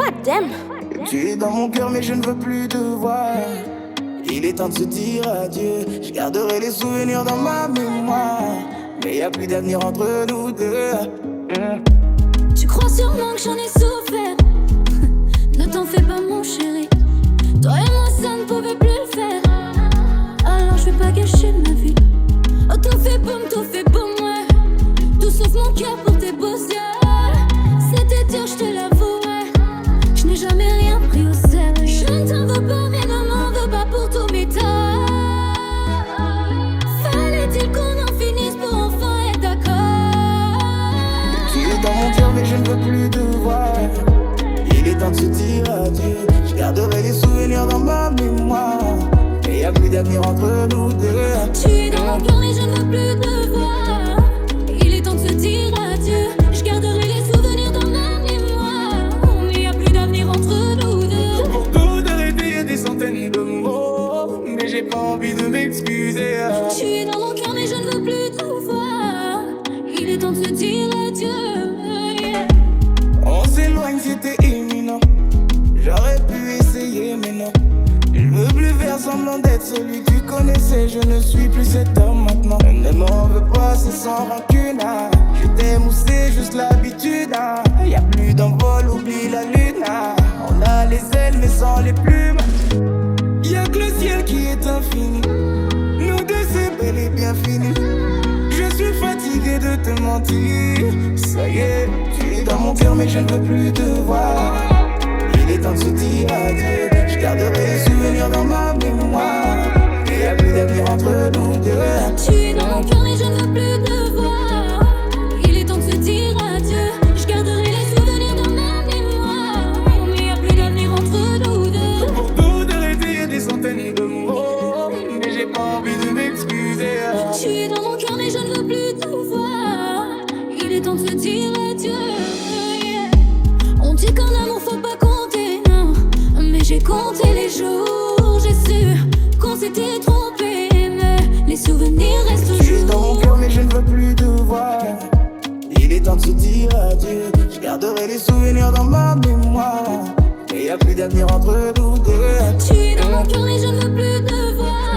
God damn. Tu es dans mon cœur mais je ne veux plus te voir. Il est temps de se dire adieu. Je garderai les souvenirs dans ma mémoire, mais y a plus d'avenir entre nous deux. Tu crois sûrement que j'en ai souffert. Ne t'en fais pas mon chéri. Toi et moi ça ne pouvait plus le faire. Alors je vais pas gâcher ma vie. Oh tout fait boum ouais. Tout sauf mon cœur pour tes beaux yeux. C'était dur je te l'avoue ouais. Je n'ai jamais rien pris au sérieux. Je ne t'en veux pas mais ne m'en veux pas pour tous mes torts. Fallait-il qu'on en finisse pour enfin être d'accord. Tu es dans mon cœur mais je ne veux plus te voir. Il est temps de se dire adieu. Je garderai les souvenirs dans ma mémoire, mais y a plus d'avenir entre nous deux. Tu es dans mon cœur mais je ne veux plus te voir. Il est temps de se dire adieu. Je garderai les souvenirs dans ma mémoire, mais y a plus d'avenir entre nous deux. Pour tout arrêter y a des centaines de mots, mais j'ai pas envie de m'excuser. Tu es dans mon cœur mais je ne veux plus te voir. Il est temps de se dire adieu. Yeah. On s'éloigne, c'était imminent. J'aurais pu essayer mais non. Je veux plus faire semblant d'être celui que tu connaissais. Je ne suis plus cet homme maintenant. Ne m'en veux pas, c'est sans rancune. Je t'aime ou c'est juste l'habitude. Y a plus d'envol, oublie la lune. On a les ailes mais sans les plumes. Y a que le ciel qui est infini. Nous deux c'est bel et bien fini. Je suis fatigué de te mentir. Ça y est, tu es dans mon cœur mais je ne veux plus te voir. Il est temps de se dire adieu. Je garderai les souvenirs dans ma mémoire, et y a plus d'avenir entre nous deux. Tu es dans mon cœur mais je ne veux plus te voir. Il est temps de se dire adieu. Je garderai les souvenirs dans ma mémoire, mais y a plus d'avenir entre nous deux. Pour tout arrêter y a des centaines de mots, mais j'ai pas envie de m'excuser. Tu es dans mon cœur mais je ne veux plus te voir. Il est temps de se dire adieu. Yeah. On dit qu'en amour faut pas compter, non. Mais j'ai compté les jours. J'ai su qu'on s'était trompé, mais les souvenirs restent Tu es dans mon toujours. cœur mais je ne veux plus te voir. Il est temps de se dire adieu. Je garderai les souvenirs dans ma mémoire, et y a plus d'avenir entre nous deux. Tu es dans mon cœur mais je ne veux plus te voir.